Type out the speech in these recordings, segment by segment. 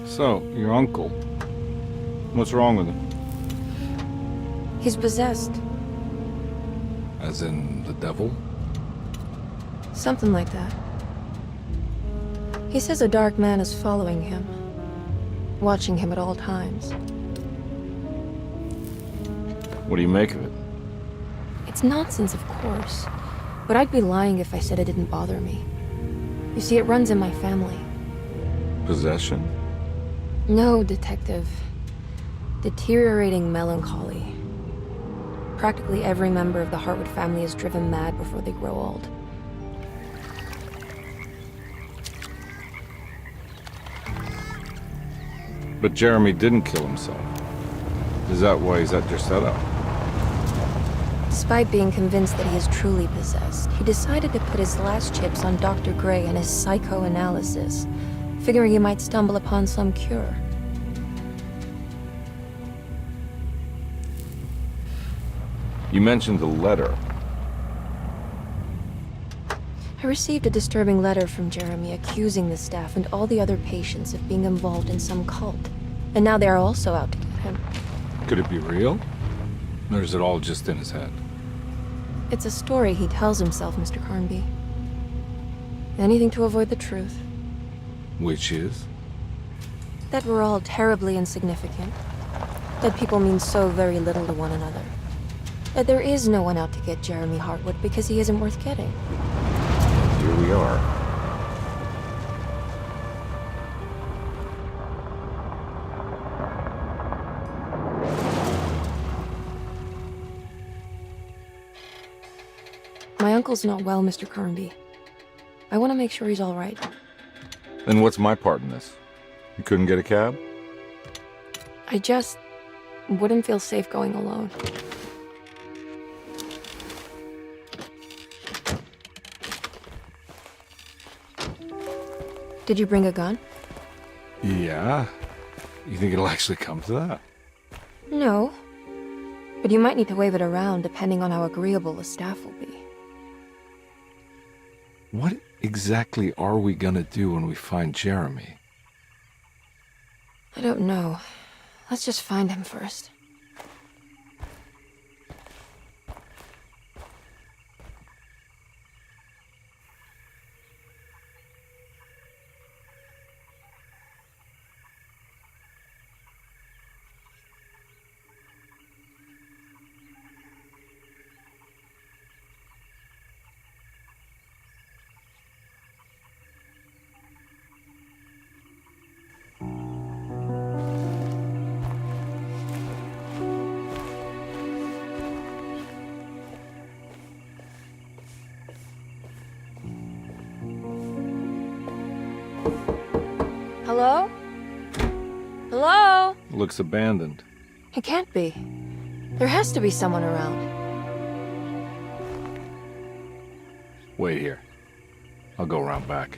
So, your uncle. What's wrong with him? He's possessed. As in the devil? Something like that. He says a dark man is following him, watching him at all times. What do you make of it? It's nonsense, of course, but I'd be lying if I said it didn't bother me. You see, it runs in my family. Possession? No, Detective. Deteriorating melancholy. Practically every member of the Hartwood family is driven mad before they grow old. But Jeremy didn't kill himself. Is that why he's at your setup? Despite being convinced that he is truly possessed, he decided to put his last chips on Dr. Gray and his psychoanalysis, figuring he might stumble upon some cure. You mentioned the letter. I received a disturbing letter from Jeremy accusing the staff and all the other patients of being involved in some cult. And now they are also out to get him. Could it be real? Or is it all just in his head? It's a story he tells himself, Mr. Carnby. Anything to avoid the truth. Which is? That we're all terribly insignificant. That people mean so very little to one another. That there is no one out to get Jeremy Hartwood because he isn't worth getting. Here we are. My uncle's not well, Mr. Carnby. I want to make sure he's all right. Then what's my part in this? You couldn't get a cab? I just wouldn't feel safe going alone. Did you bring a gun? Yeah. You think it'll actually come to that? No. But you might need to wave it around depending on how agreeable the staff will be. What exactly are we gonna do when we find Jeremy? I don't know. Let's just find him first. Hello? Hello? Looks abandoned. It can't be. There has to be someone around. Wait here. I'll go around back.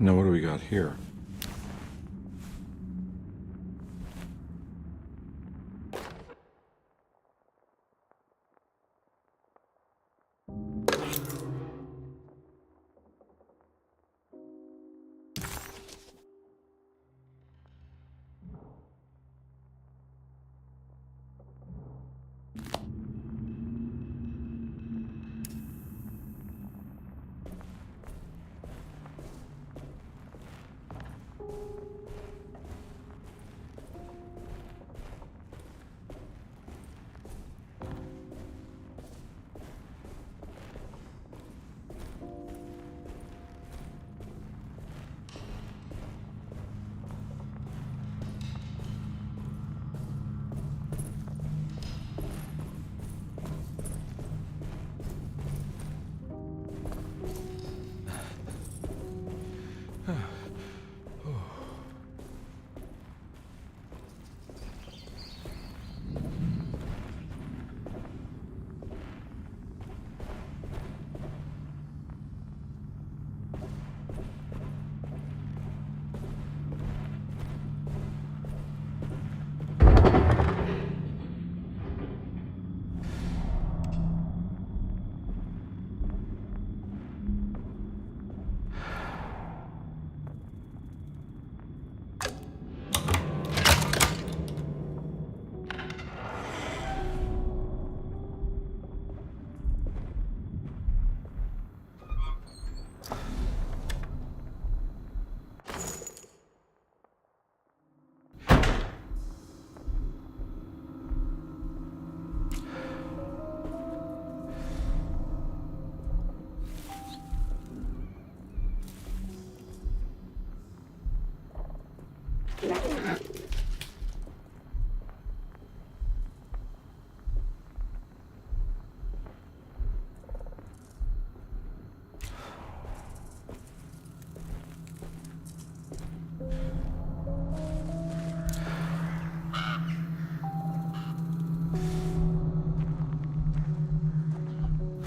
Now what do we got here?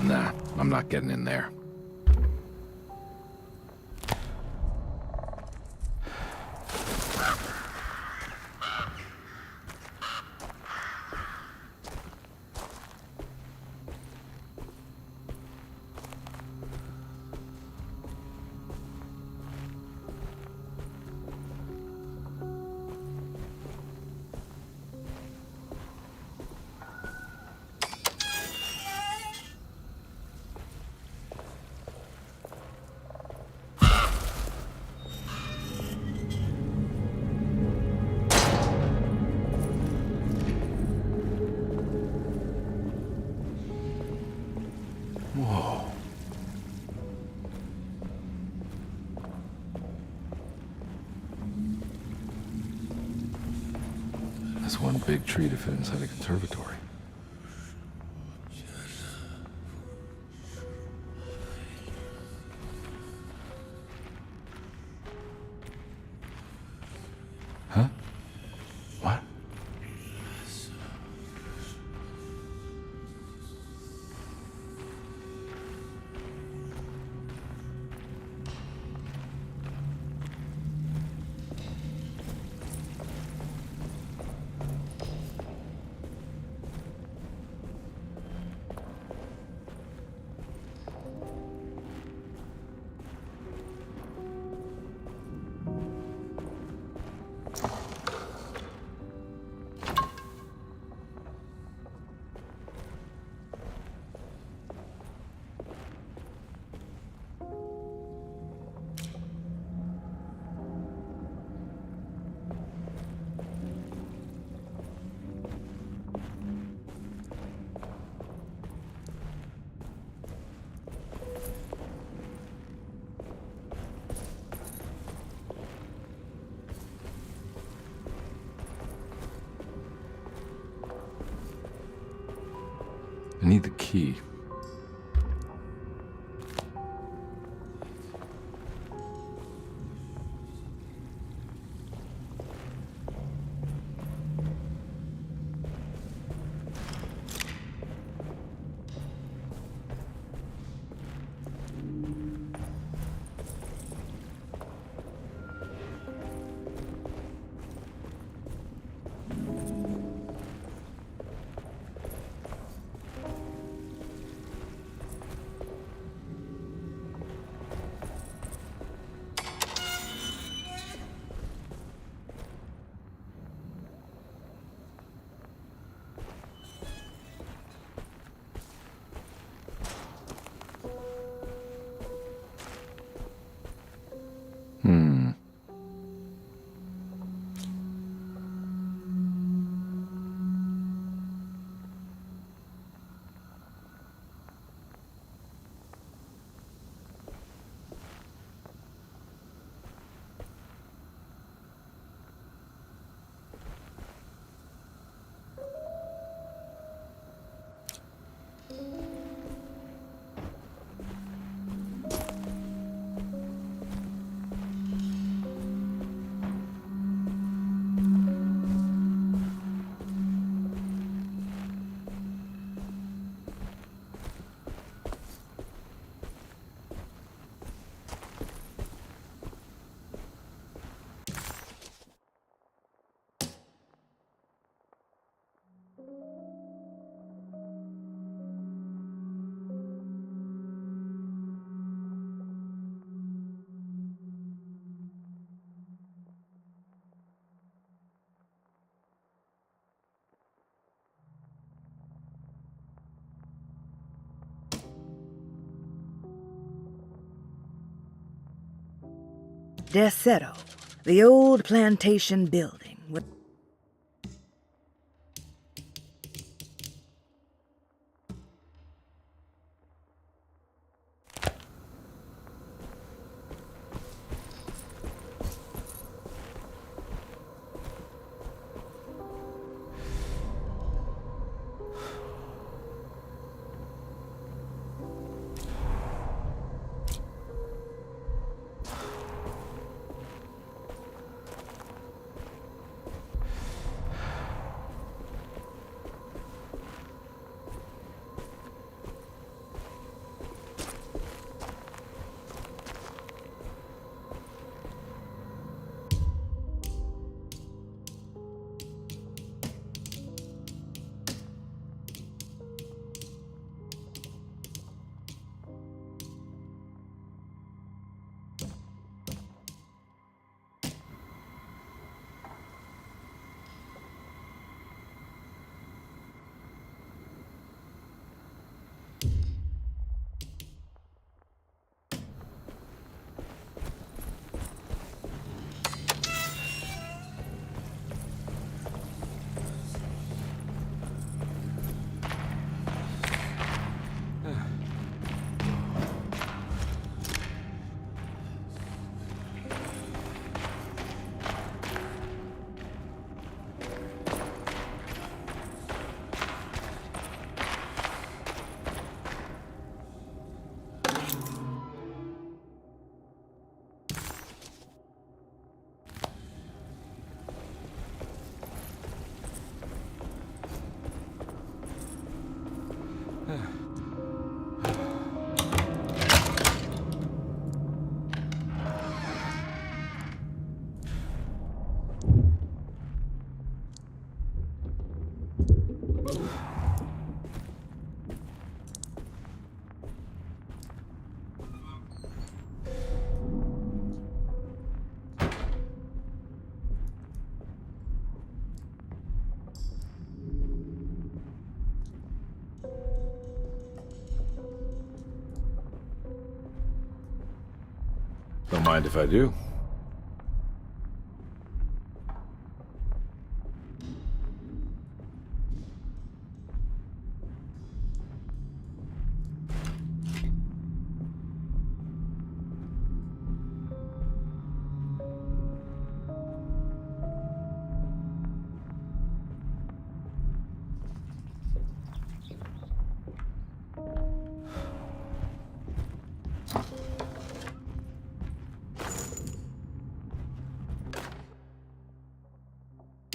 Nah, I'm not getting in there. Whoa. That's one big tree to fit inside a conservatory. Huh? What? I need the key. Hmm. Desero, the old plantation building with Don't mind if I do.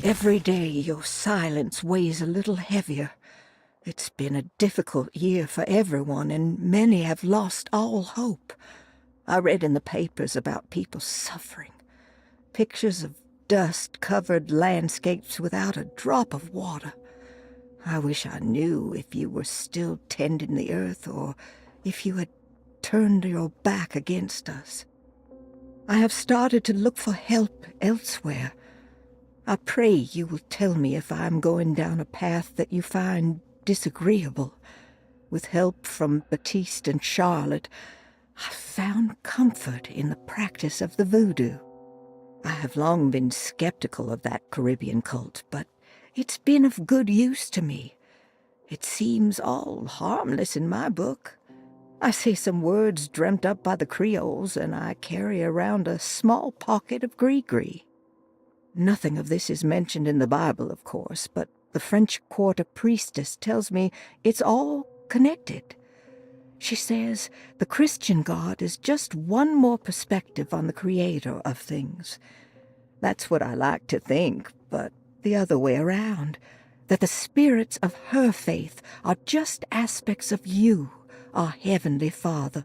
Every day your silence weighs a little heavier. It's been a difficult year for everyone, and many have lost all hope. I read in the papers about people suffering. Pictures of dust-covered landscapes without a drop of water. I wish I knew if you were still tending the earth or if you had turned your back against us. I have started to look for help elsewhere. I pray you will tell me if I am going down a path that you find disagreeable. With help from Baptiste and Charlotte, I found comfort in the practice of the voodoo. I have long been skeptical of that Caribbean cult, but it's been of good use to me. It seems all harmless in my book. I say some words dreamt up by the Creoles, and I carry around a small pocket of gree-gree. Nothing of this is mentioned in the Bible, of course, but the French Quarter priestess tells me it's all connected. She says the Christian God is just one more perspective on the creator of things. That's what I like to think, but the other way around, that the spirits of her faith are just aspects of you, our Heavenly Father.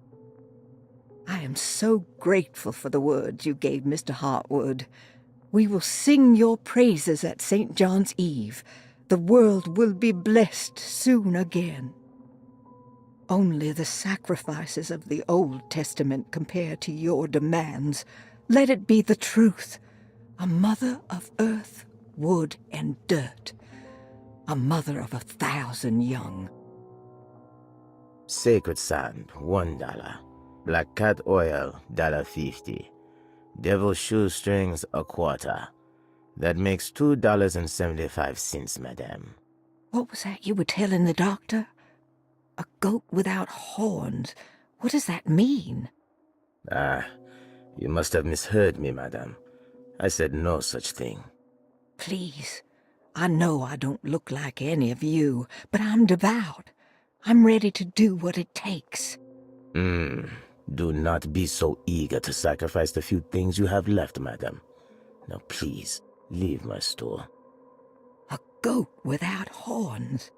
I am so grateful for the words you gave Mr. Hartwood. We will sing your praises at St. John's Eve. The world will be blessed soon again. Only the sacrifices of the Old Testament compare to your demands. Let it be the truth. A mother of earth, wood, and dirt. A mother of 1,000 young. Sacred sand, $1. Black cat oil, $1.50. Devil shoestrings, $0.25. That makes $2.75, madame. What was that you were telling the doctor? A goat without horns. What does that mean? You must have misheard me, madame. I said no such thing. Please, I know I don't look like any of you, but I'm devout. I'm ready to do what it takes. Do not be so eager to sacrifice the few things you have left, madam. Now please, leave my store. A goat without horns.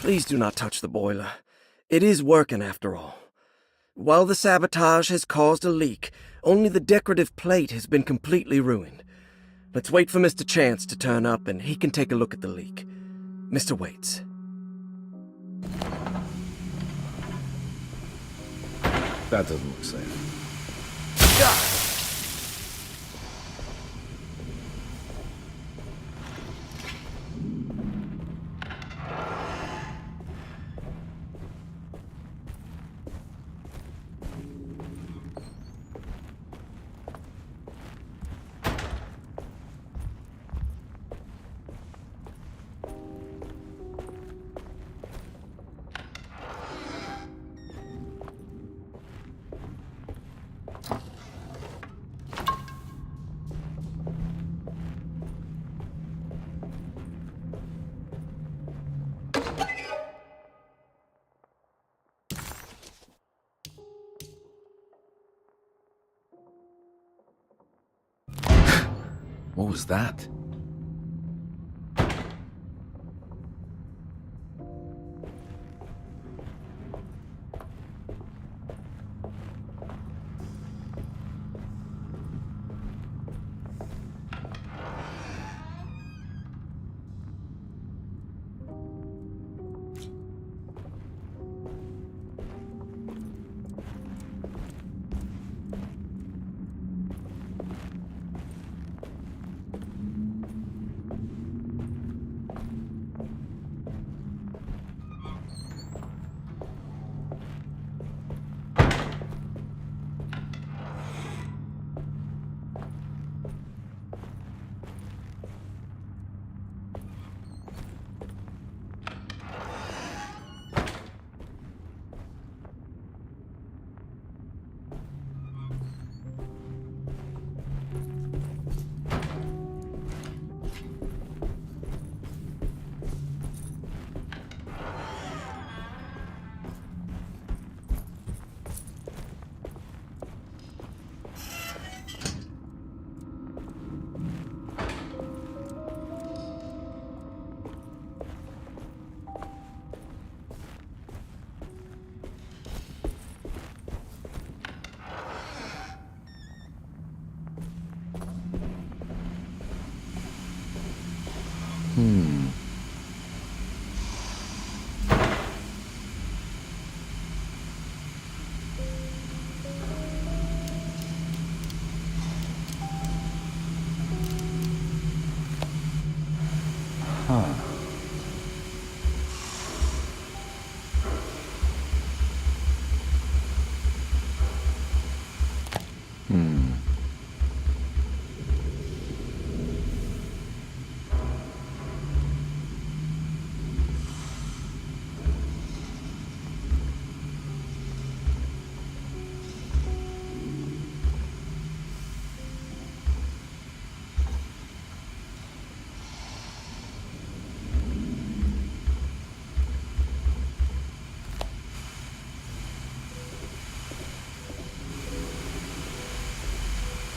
Please do not touch the boiler. It is working after all. While the sabotage has caused a leak, only the decorative plate has been completely ruined. Let's wait for Mr. Chance to turn up and he can take a look at the leak. Mr. Waits. That doesn't look safe. What was that?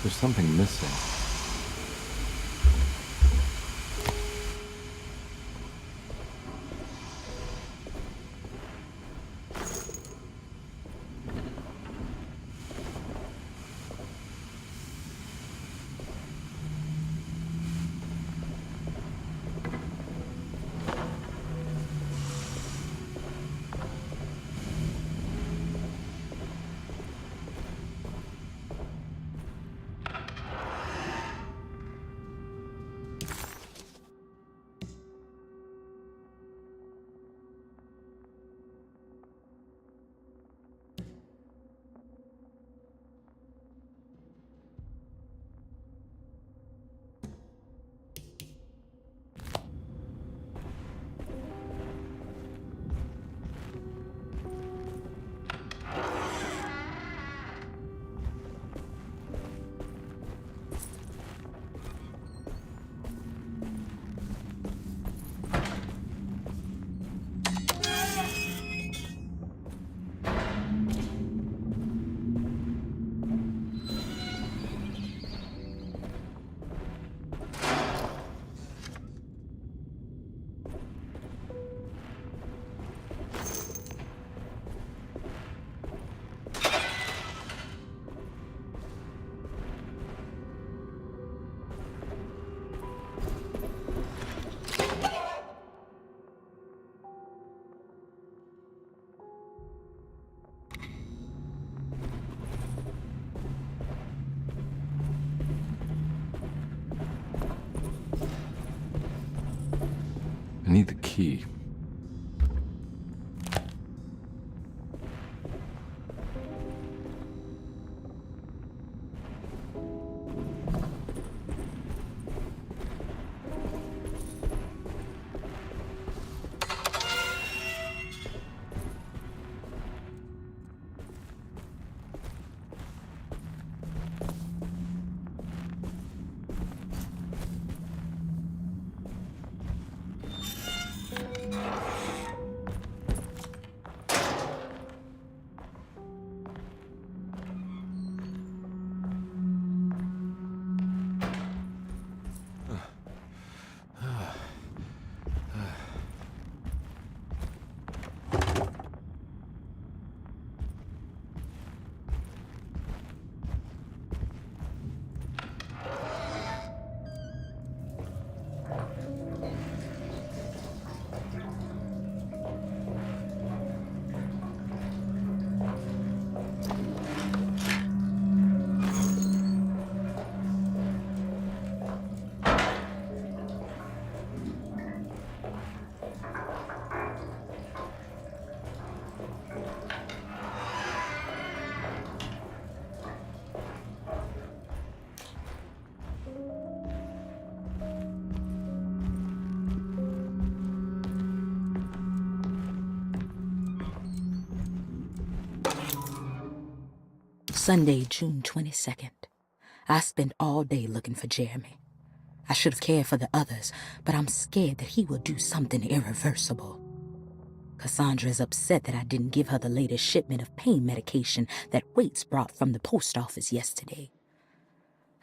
There's something missing. need the key. Sunday, June 22nd. I spent all day looking for Jeremy. I should have cared for the others, but I'm scared that he will do something irreversible. Cassandra is upset that I didn't give her the latest shipment of pain medication that Waits brought from the post office yesterday.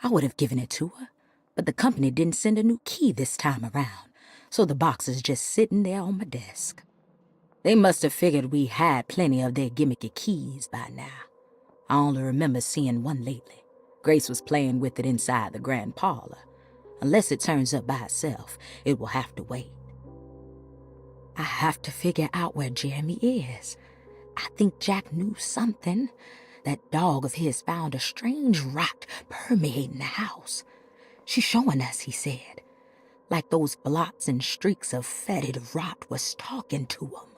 I would have given it to her, but the company didn't send a new key this time around, so the box is just sitting there on my desk. They must have figured we had plenty of their gimmicky keys by now. I only remember seeing one lately. Grace was playing with it inside the grand parlor. Unless it turns up by itself, it will have to wait. I have to figure out where Jeremy is. I think Jack knew something. That dog of his found a strange rot permeating the house. She's showing us, he said. Like those blots and streaks of fetid rot was talking to him.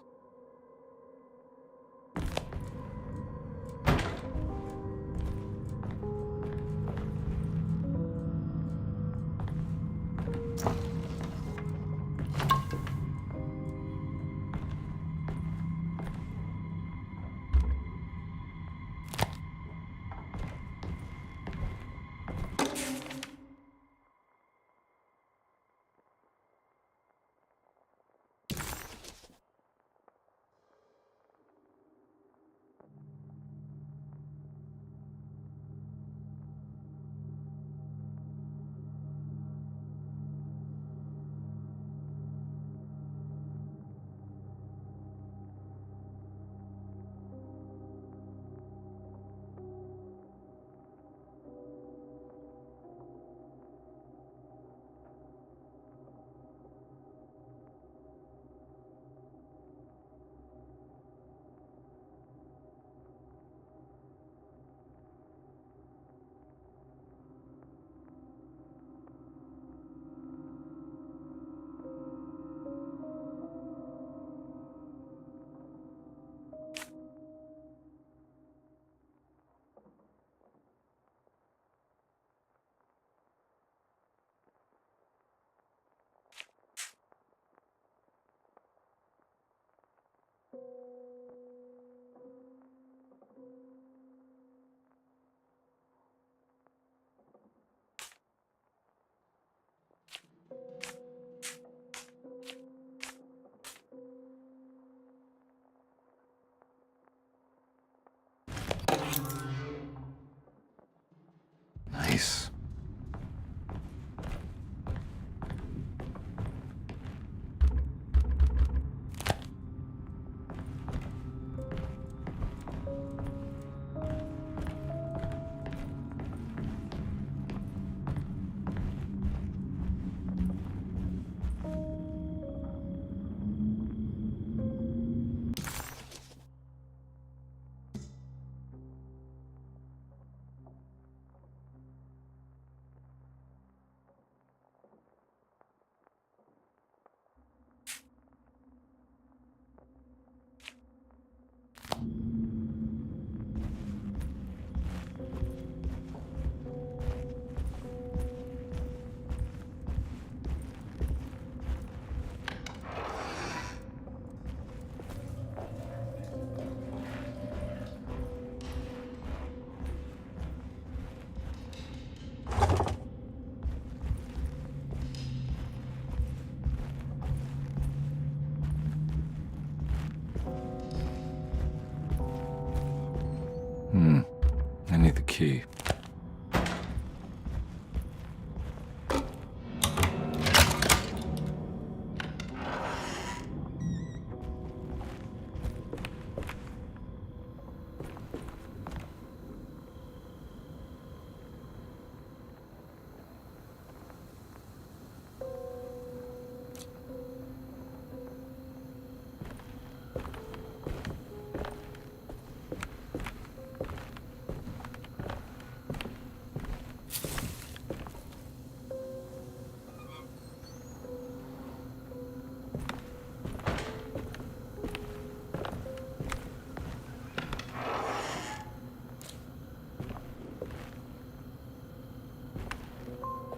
key.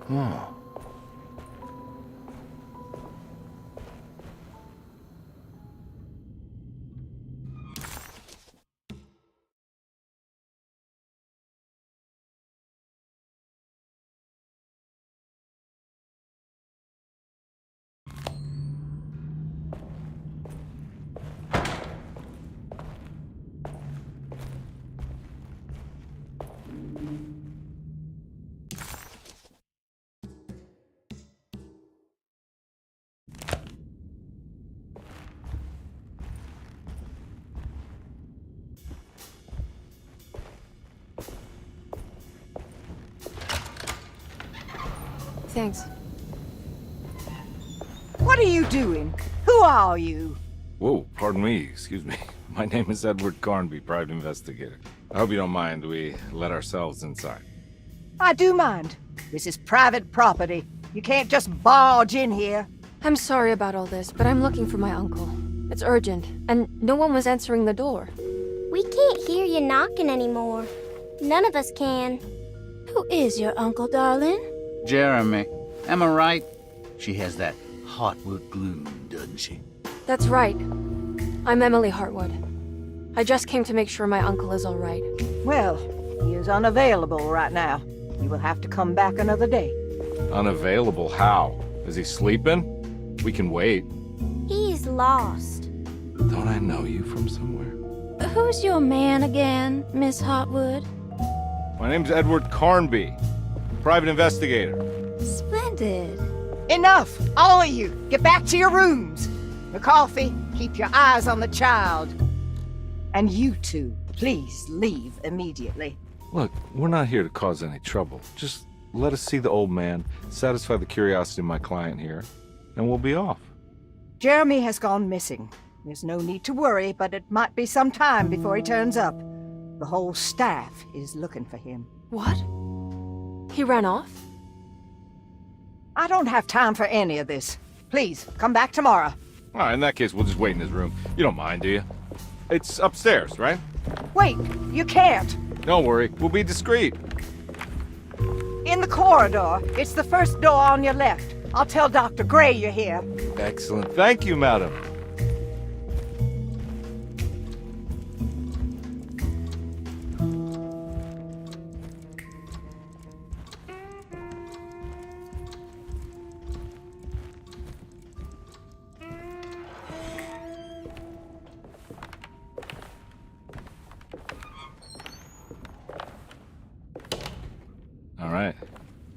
Oh. Thanks. What are you doing? Who are you? Whoa, pardon me, excuse me. My name is Edward Carnby, private investigator. I hope you don't mind we let ourselves inside. I do mind. This is private property. You can't just barge in here. I'm sorry about all this, but I'm looking for my uncle. It's urgent, and no one was answering the door. We can't hear you knocking anymore. None of us can. Who is your uncle, darling? Jeremy. Am I right? She has that Heartwood gloom, doesn't she? That's right. I'm Emily Hartwood. I just came to make sure my uncle is all right. Well, he is unavailable right now. You will have to come back another day. Unavailable how? Is he sleeping? We can wait. He's lost. Don't I know you from somewhere? Who's your man again, Miss Hartwood? My name's Edward Carnby, private investigator. Splendid. Enough! All of you! Get back to your rooms! McCarthy, keep your eyes on the child. And you two, please leave immediately. Look, we're not here to cause any trouble. Just let us see the old man, satisfy the curiosity of my client here, and we'll be off. Jeremy has gone missing. There's no need to worry, but it might be some time before he turns up. The whole staff is looking for him. What? He ran off? I don't have time for any of this. Please, come back tomorrow. All right, in that case, we'll just wait in his room. You don't mind, do you? It's upstairs, right? Wait, you can't. Don't worry, we'll be discreet. In the corridor. It's the first door on your left. I'll tell Dr. Gray you're here. Excellent. Thank you, madam. All right,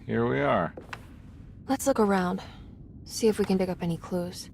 here we are. Let's look around. See if we can dig up any clues.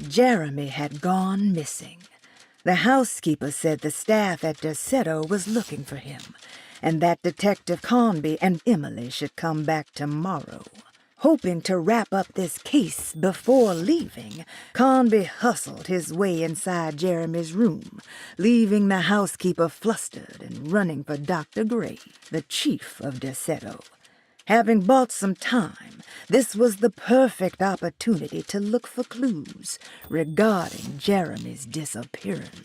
Jeremy had gone missing. The housekeeper said the staff at Derceto was looking for him, and that Detective Conby and Emily should come back tomorrow. Hoping to wrap up this case before leaving, Conby hustled his way inside Jeremy's room, leaving the housekeeper flustered and running for Dr. Gray, the chief of Derceto. Having bought some time, this was the perfect opportunity to look for clues regarding Jeremy's disappearance.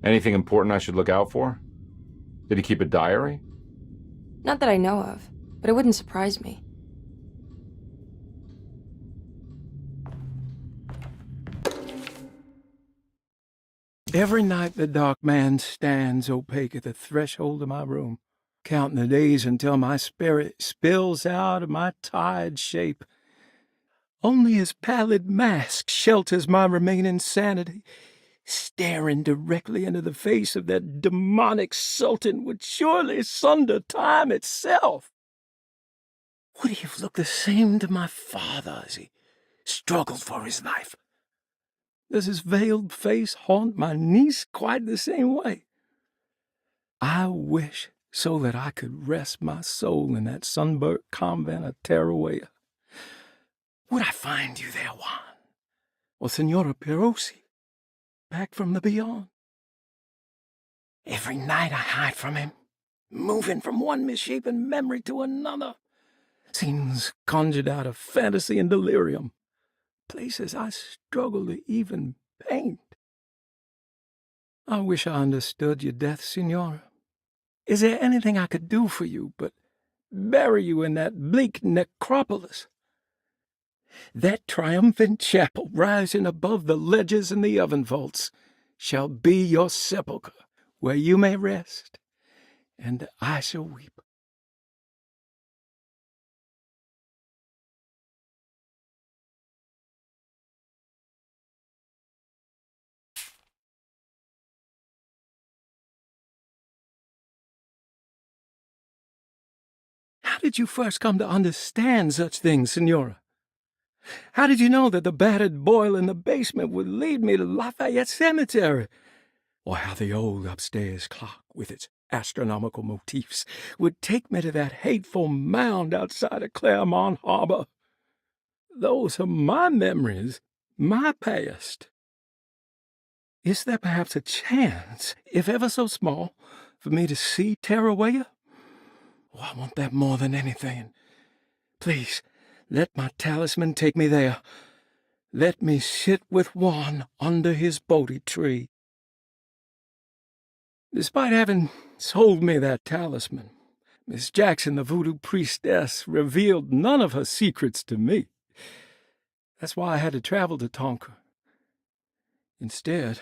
Anything important I should look out for? Did he keep a diary? Not that I know of, but it wouldn't surprise me. Every night the dark man stands opaque at the threshold of my room, counting the days until my spirit spills out of my tired shape. Only his pallid mask shelters my remaining sanity. Staring directly into the face of that demonic sultan would surely sunder time itself. Would he have looked the same to my father as he struggled for his life? Does his veiled face haunt my niece quite the same way? I wish so that I could rest my soul in that sunburnt convent of Tarawea. Would I find you there, Juan? Or Senora Perosi, back from the beyond? Every night I hide from him, moving from one misshapen memory to another. Scenes conjured out of fantasy and delirium. Places I struggle to even paint. I wish I understood your death, Signora. Is there anything I could do for you but bury you in that bleak necropolis? That triumphant chapel rising above the ledges and the oven vaults shall be your sepulchre, where you may rest, and I shall weep. How did you first come to understand such things, Signora? How did you know that the battered boil in the basement would lead me to Lafayette Cemetery? Or how the old upstairs clock, with its astronomical motifs, would take me to that hateful mound outside of Claremont Harbor? Those are my memories, my past. Is there perhaps a chance, if ever so small, for me to see Tarawea? Oh, I want that more than anything. Please, let my talisman take me there. Let me sit with Juan under his Bodhi tree. Despite having sold me that talisman, Miss Jackson, the voodoo priestess, revealed none of her secrets to me. That's why I had to travel to Tonka. Instead,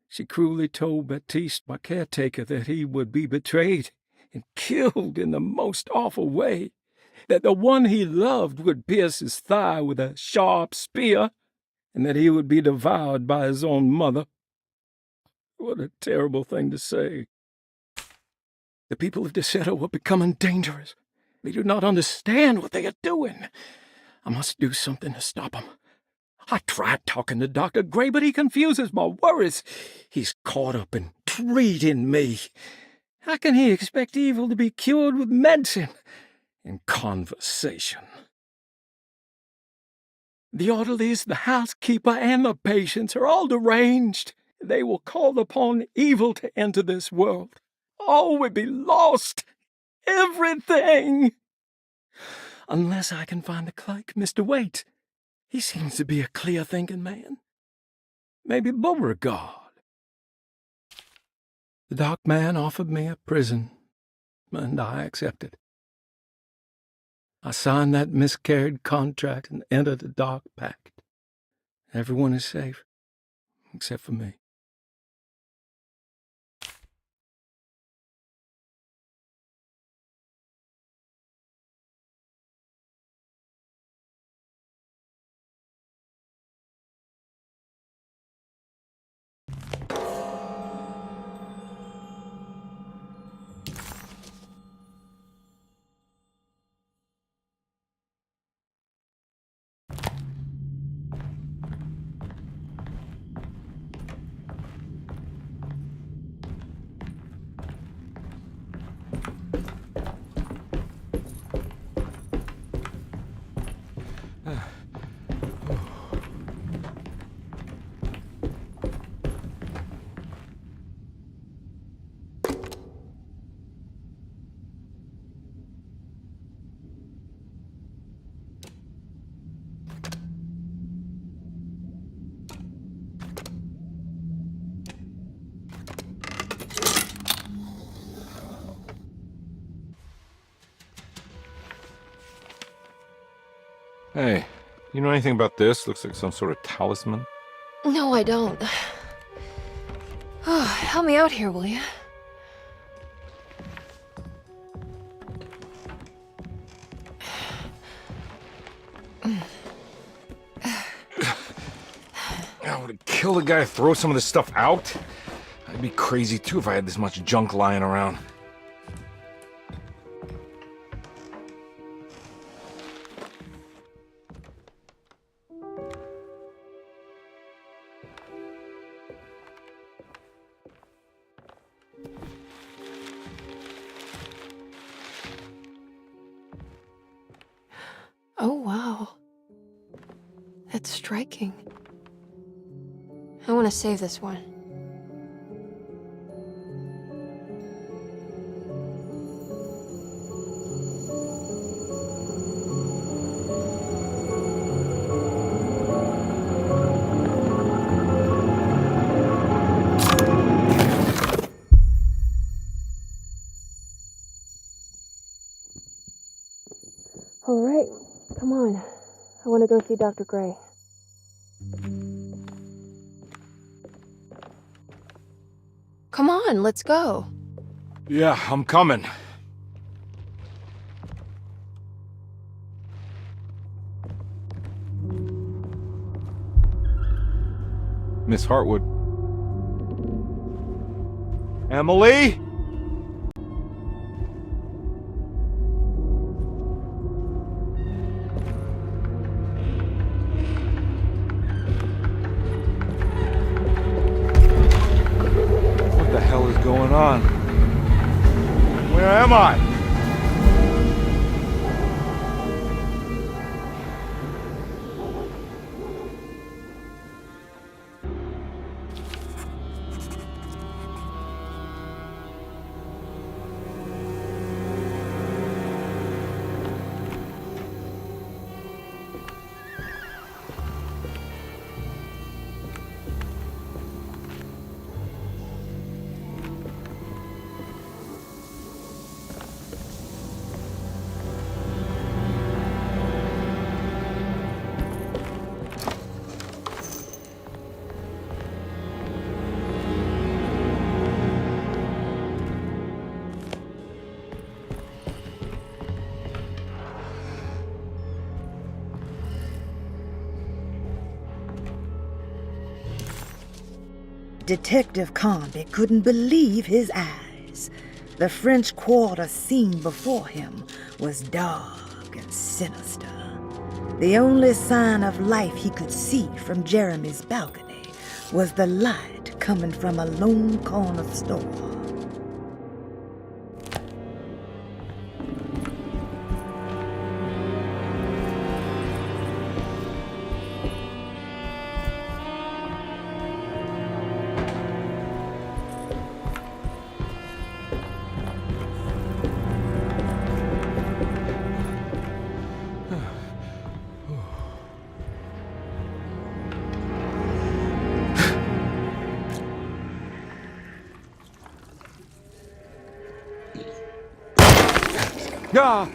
she cruelly told Baptiste, my caretaker, that he would be betrayed and killed in the most awful way, that the one he loved would pierce his thigh with a sharp spear, and that he would be devoured by his own mother. What a terrible thing to say. The people of Derceto are becoming dangerous. They do not understand what they are doing. I must do something to stop them. I tried talking to Dr. Gray, but he confuses my worries. He's caught up in treating me. How can he expect evil to be cured with medicine and conversation? The orderlies, the housekeeper, and the patients are all deranged. They will call upon evil to enter this world. All will be lost. Everything. Unless I can find the clerk, Mr. Waite. He seems to be a clear-thinking man. Maybe Beauregard. The dark man offered me a prison, and I accepted. I signed that miscarried contract and entered the dark pact. Everyone is safe, except for me. Hey, you know anything about this? Looks like some sort of talisman. No, I don't. Oh, help me out here, will you? I would it kill the guy to throw some of this stuff out? I'd be crazy too if I had this much junk lying around. Oh, wow. That's striking. I want to save this one. All right, come on. I want to go see Dr. Gray. Come on, let's go. Yeah, I'm coming. Miss Hartwood. Emily? What the hell is going on? Where am I? Detective Conby couldn't believe his eyes. The French Quarter scene before him was dark and sinister. The only sign of life he could see from Jeremy's balcony was the light coming from a lone corner store. Ah!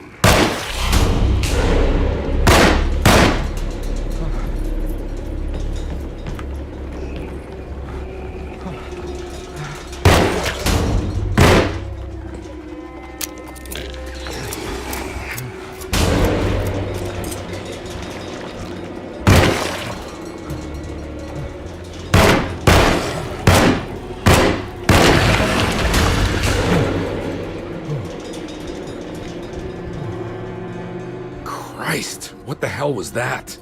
Christ, what the hell was that?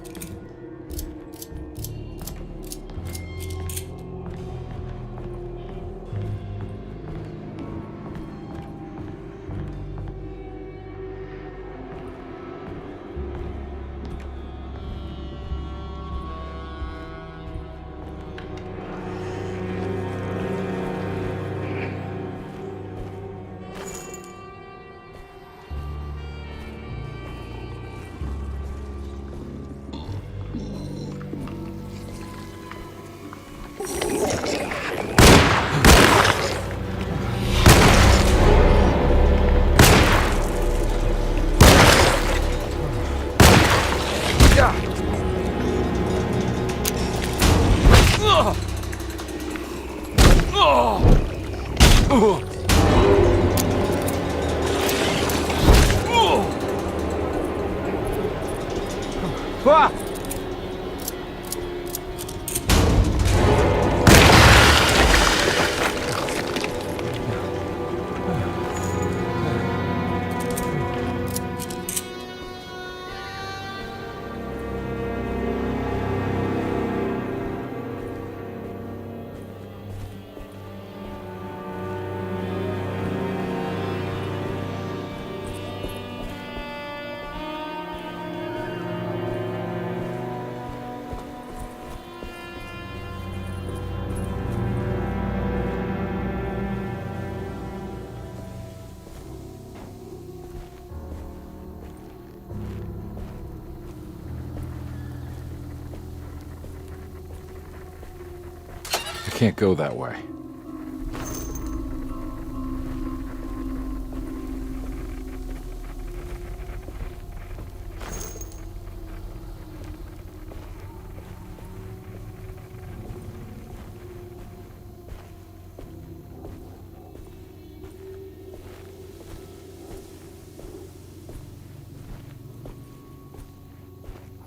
I can't go that way.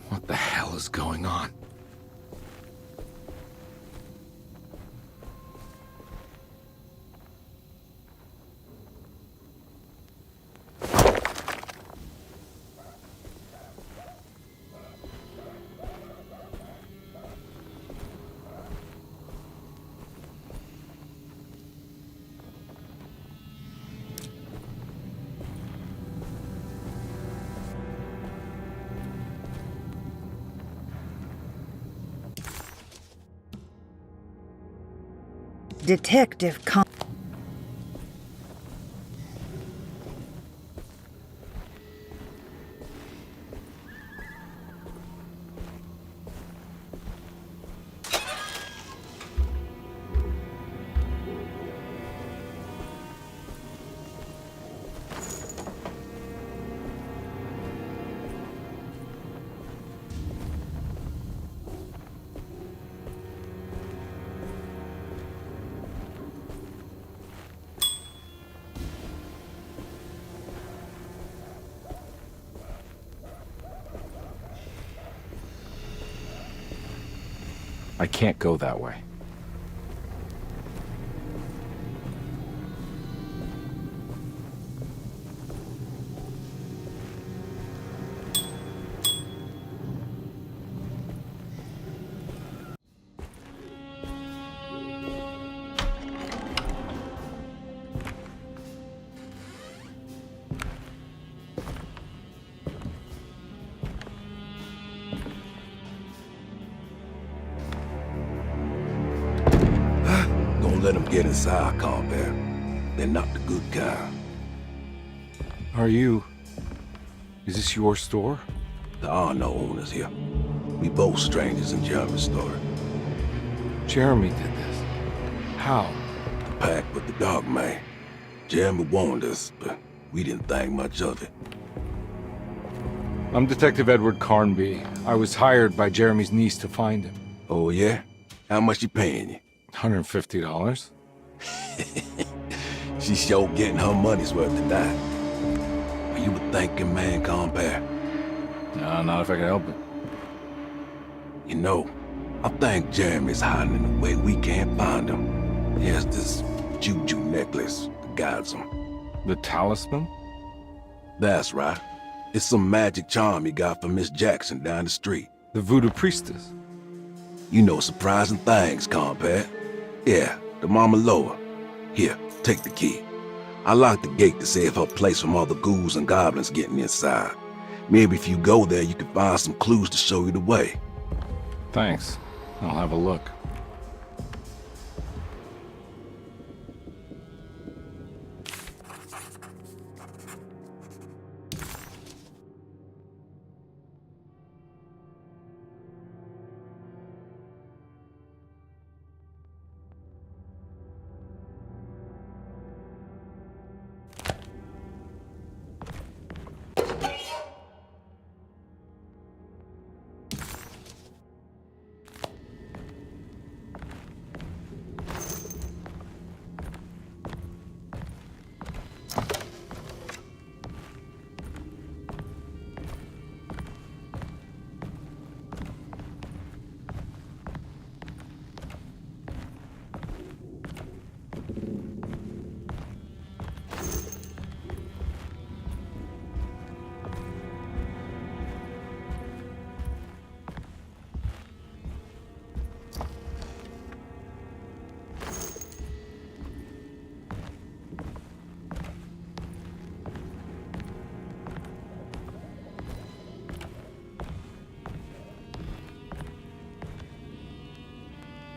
What the hell is going on? Detective Con... I can't go that way. Don't let them get inside, combat. They're not the good kind. Are you... Is this your store? There are no owners here. We both strangers in Jeremy's story. Jeremy did this. How? The pact with the Dark Man. Jeremy warned us, but we didn't think much of it. I'm Detective Edward Carnby. I was hired by Jeremy's niece to find him. Oh, yeah? How much she paying you? $150. She's sure getting her money's worth tonight. Are you a thinking man, compare? No, not if I can help it. You know, I think Jeremy's hiding in a way we can't find him. He has this juju necklace that guides him. The talisman? That's right. It's some magic charm he got from Miss Jackson down the street. The voodoo priestess? You know surprising things, compare. Yeah, the Mama Loa. Here, take the key. I locked the gate to save her place from all the ghouls and goblins getting inside. Maybe if you go there, you can find some clues to show you the way. Thanks. I'll have a look.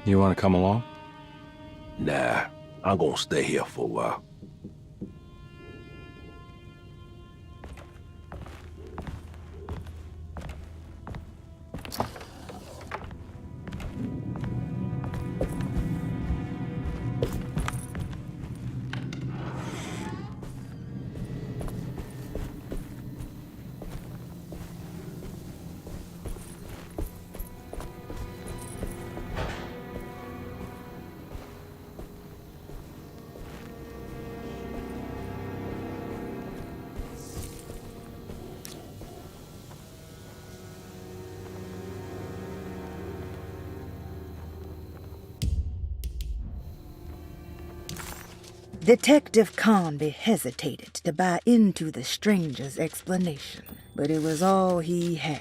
You want to come along? Nah, I'm gonna stay here for a while. Detective Conby hesitated to buy into the stranger's explanation, but it was all he had.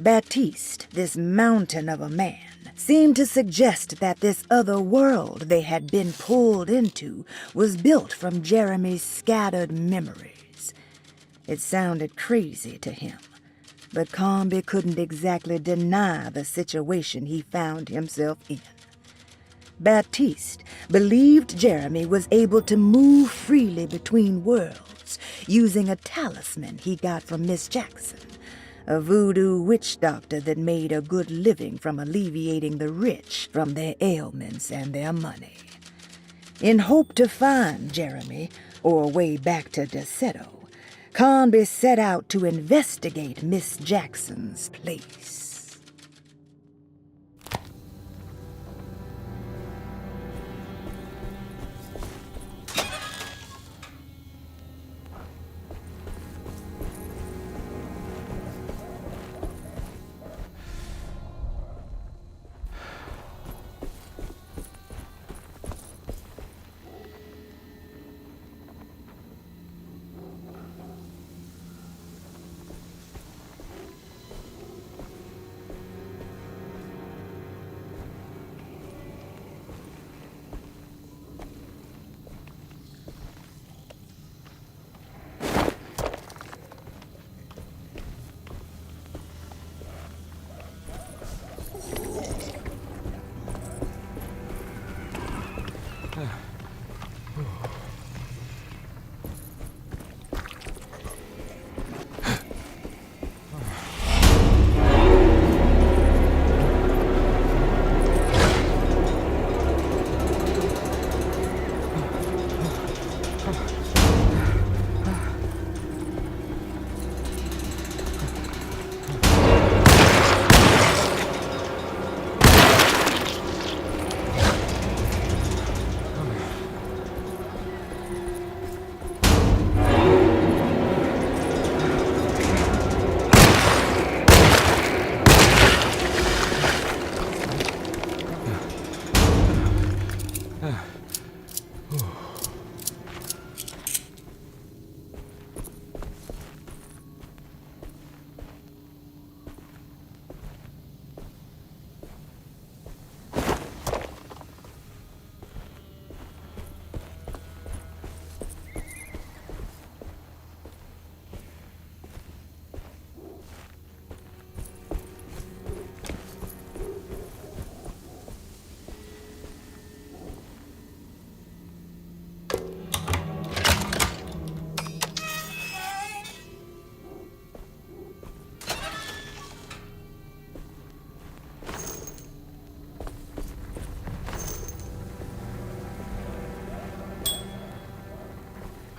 Baptiste, this mountain of a man, seemed to suggest that this other world they had been pulled into was built from Jeremy's scattered memories. It sounded crazy to him, but Conby couldn't exactly deny the situation he found himself in. Baptiste believed Jeremy was able to move freely between worlds using a talisman he got from Miss Jackson, a voodoo witch doctor that made a good living from alleviating the rich from their ailments and their money. In hope to find Jeremy, or a way back to Deseto, Conby set out to investigate Miss Jackson's place.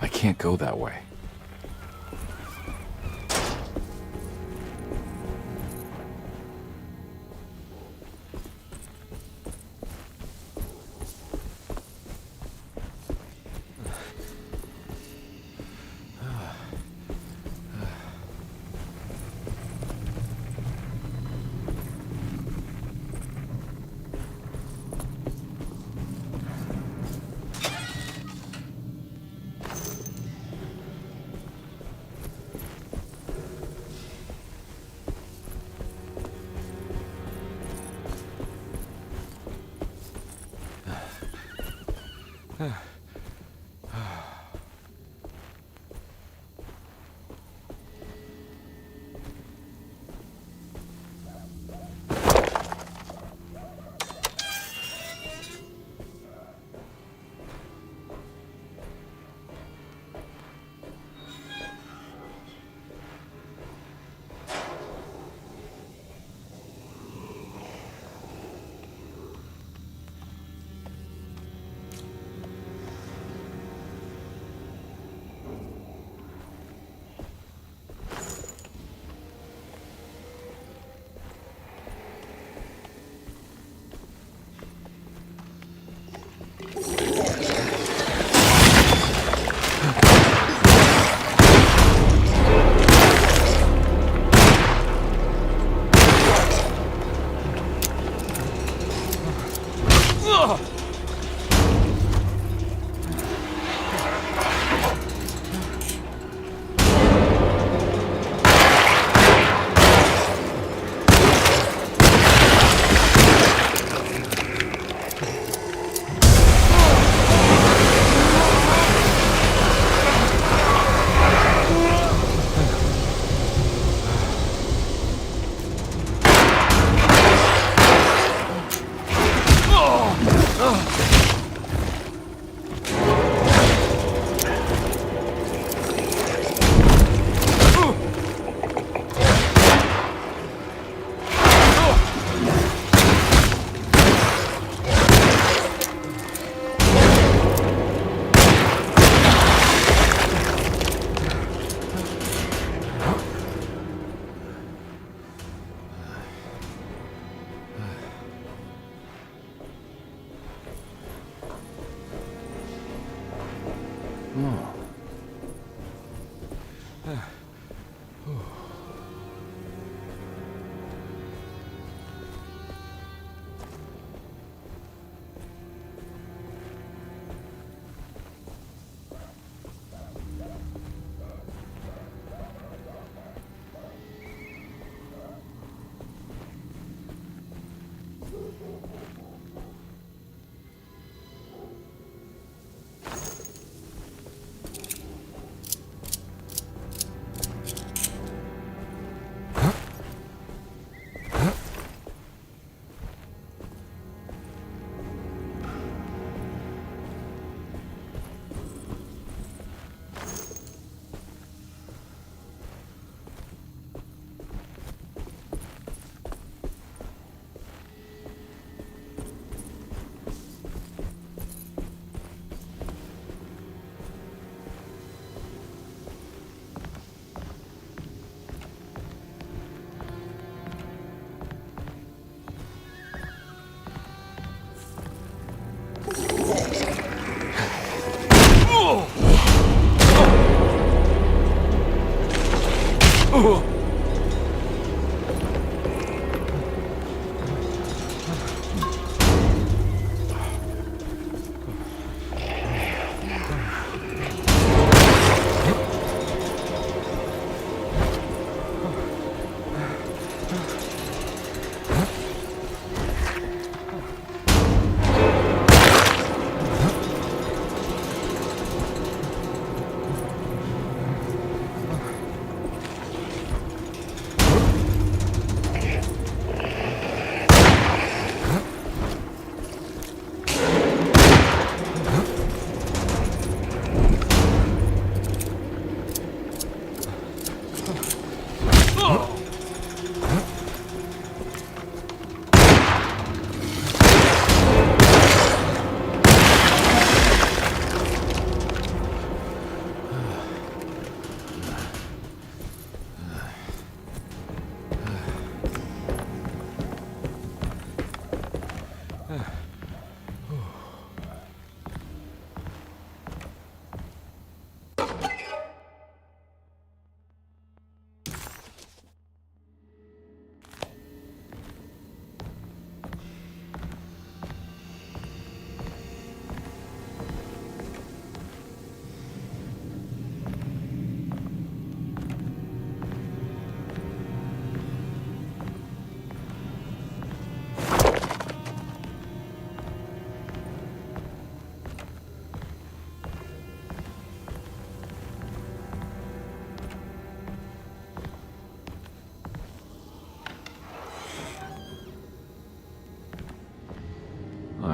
I can't go that way.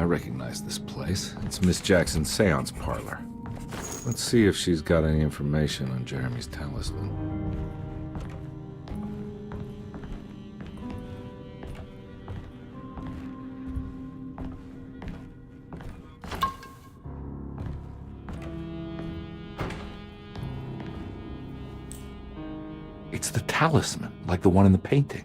I recognize this place. It's Miss Jackson's seance parlor. Let's see if she's got any information on Jeremy's talisman. It's the talisman, like the one in the painting.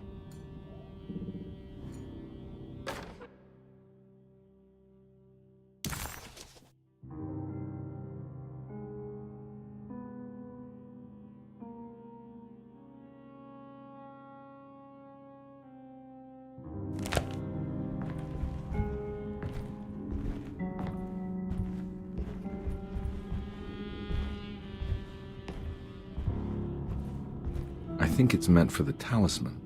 think it's meant for the talisman.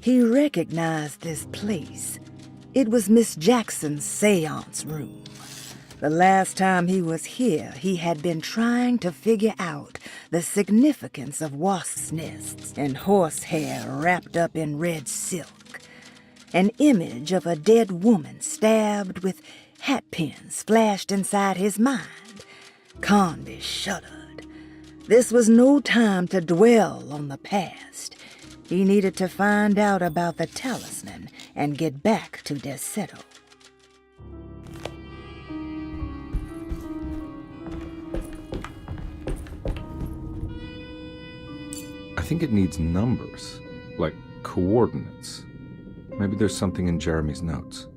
He recognized this place. It was Miss Jackson's seance room. The last time he was here, he had been trying to figure out the significance of wasps' nests and horsehair wrapped up in red silk. An image of a dead woman stabbed with hatpins flashed inside his mind. Conby shuddered. This was no time to dwell on the past. He needed to find out about the talisman and get back to Derceto. I think it needs numbers, like coordinates. Maybe there's something in Jeremy's notes.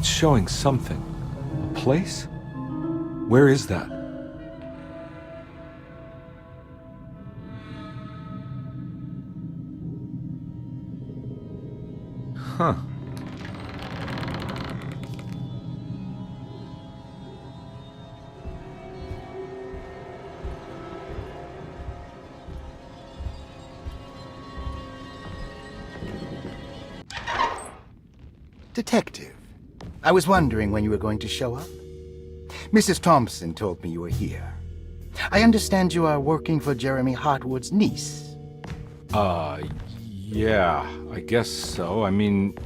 It's showing something. A place? Where is that? Huh. Detective, I was wondering when you were going to show up. Mrs. Thompson told me you were here. I understand you are working for Jeremy Hartwood's niece. Yeah, I guess so. I mean,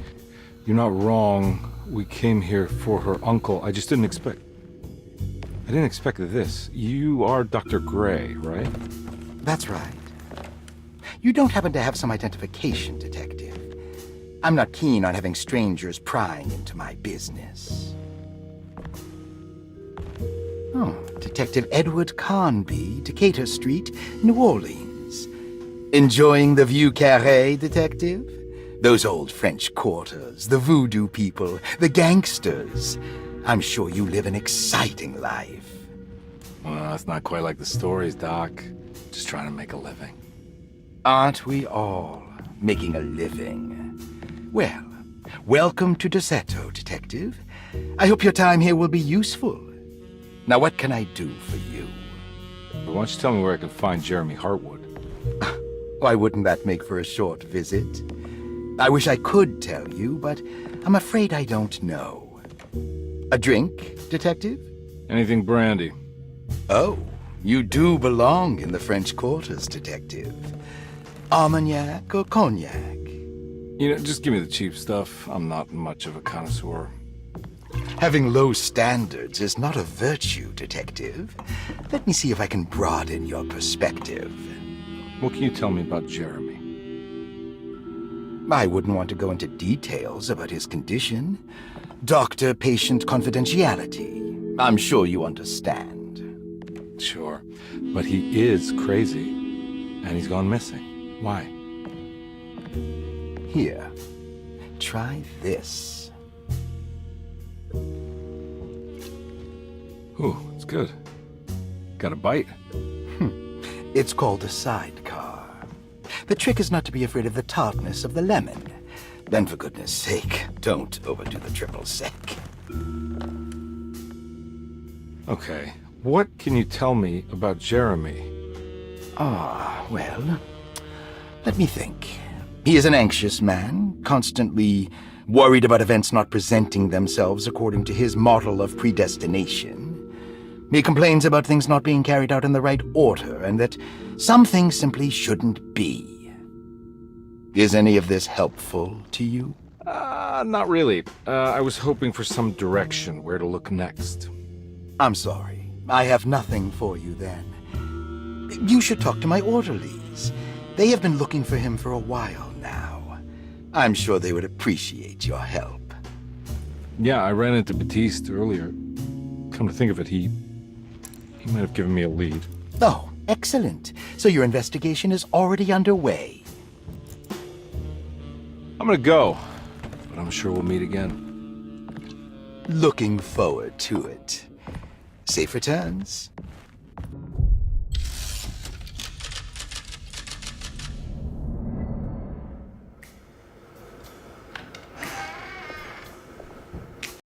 you're not wrong. We came here for her uncle. I just didn't expect... I didn't expect this. You are Dr. Gray, right? That's right. You don't happen to have some identification, Detective. I'm not keen on having strangers prying into my business. Oh, Detective Edward Carnby, Decatur Street, New Orleans. Enjoying the Vieux Carré, Detective? Those old French quarters, the voodoo people, the gangsters. I'm sure you live an exciting life. Well, it's not quite like the stories, Doc. Just trying to make a living. Aren't we all making a living? Well, welcome to Deseto, Detective. I hope your time here will be useful. Now, what can I do for you? Why don't you tell me where I can find Jeremy Hartwood? Why wouldn't that make for a short visit? I wish I could tell you, but I'm afraid I don't know. A drink, Detective? Anything brandy. Oh, you do belong in the French quarters, Detective. Armagnac or cognac? You know, just give me the cheap stuff. I'm not much of a connoisseur. Having low standards is not a virtue, Detective. Let me see if I can broaden your perspective. What can you tell me about Jeremy? I wouldn't want to go into details about his condition. Doctor-patient confidentiality. I'm sure you understand. Sure, but he is crazy, and he's gone missing. Why? Here, try this. Ooh, it's good. Got a bite? It's called a sidecar. The trick is not to be afraid of the tartness of the lemon. Then, for goodness sake, don't overdo the triple sec. Okay, what can you tell me about Jeremy? Well, let me think. He is an anxious man, constantly worried about events not presenting themselves according to his model of predestination. He complains about things not being carried out in the right order, and that some things simply shouldn't be. Is any of this helpful to you? Not really. I was hoping for some direction where to look next. I'm sorry. I have nothing for you then. You should talk to my orderlies. They have been looking for him for a while now. I'm sure they would appreciate your help. Yeah, I ran into Batiste earlier. Come to think of it, he might have given me a lead. Oh, excellent. So your investigation is already underway. I'm gonna go, but I'm sure we'll meet again. Looking forward to it. Safe returns.